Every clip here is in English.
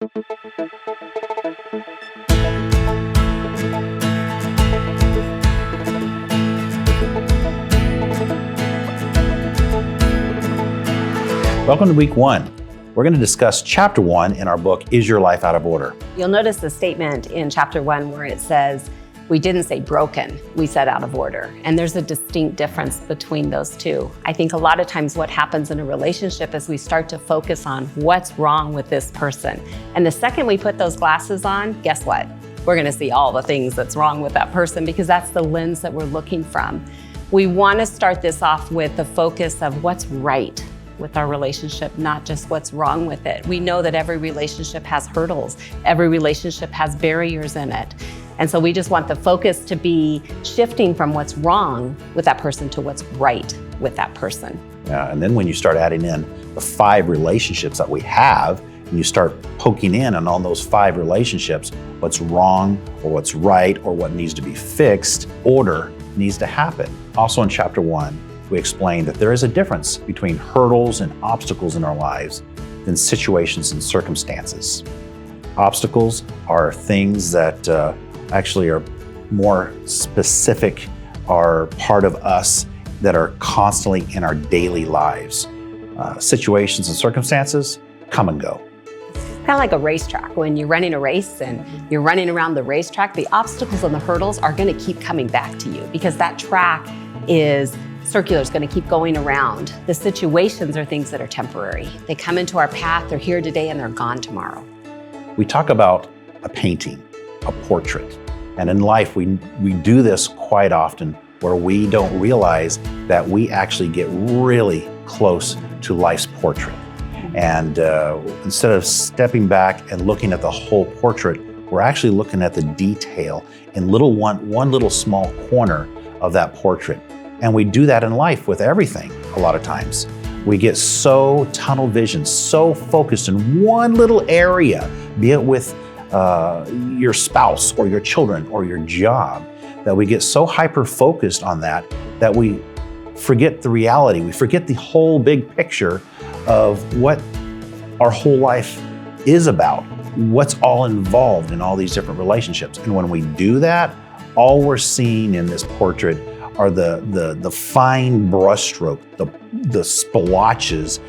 Welcome to week 1. We're going to discuss chapter 1 in our book, Is Your Life Out of Order? You'll notice the statement in chapter 1 where it says, we didn't say broken, we said out of order. And there's a distinct difference between those two. I think a lot of times what happens in a relationship is we start to focus on what's wrong with this person. And the second we put those glasses on, guess what? We're gonna see all the things that's wrong with that person because that's the lens that we're looking from. We wanna start this off with the focus of what's right with our relationship, not just what's wrong with it. We know that every relationship has hurdles. Every relationship has barriers in it. And so we just want the focus to be shifting from what's wrong with that person to what's right with that person. Yeah, and then when you start adding in the 5 relationships that we have, and you start poking in on all those 5 relationships, what's wrong or what's right or what needs to be fixed, order needs to happen. Also in chapter 1, we explained that there is a difference between hurdles and obstacles in our lives than situations and circumstances. Obstacles are things that actually are more specific, are part of us that are constantly in our daily lives. Situations and circumstances come and go. Kind of like a racetrack. When you're running a race and you're running around the racetrack, the obstacles and the hurdles are going to keep coming back to you because that track is circular, is going to keep going around. The situations are things that are temporary. They come into our path, they're here today and they're gone tomorrow. We talk about a painting, a portrait. And in life, we do this quite often where we don't realize that we actually get really close to life's portrait. And instead of stepping back and looking at the whole portrait, we're actually looking at the detail in one little small corner of that portrait. And we do that in life with everything a lot of times. We get so tunnel vision, so focused in one little area, be it with your spouse or your children or your job, that we get so hyper-focused on that we forget the reality. We forget the whole big picture of what our whole life is about, what's all involved in all these different relationships. And when we do that, all we're seeing in this portrait are the fine brushstroke, the splotches.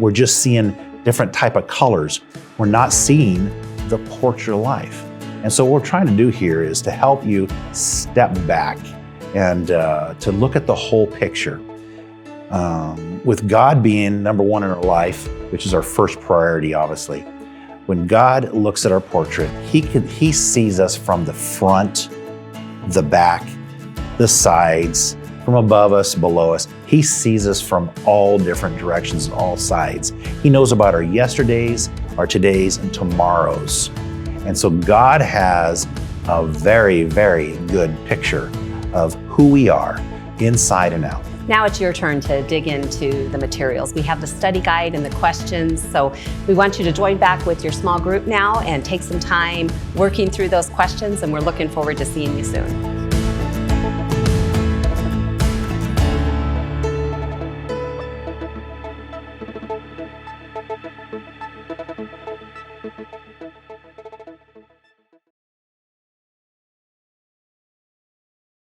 We're just seeing different type of colors. We're not seeing the portrait of life. And so what we're trying to do here is to help you step back and to look at the whole picture. With God being number 1 in our life, which is our first priority, obviously. When God looks at our portrait, He sees us from the front, the back, the sides, from above us, below us. He sees us from all different directions and all sides. He knows about our yesterdays, our todays, and tomorrows. And so God has a very, very good picture of who we are inside and out. Now it's your turn to dig into the materials. We have the study guide and the questions. So we want you to join back with your small group now and take some time working through those questions, and we're looking forward to seeing you soon.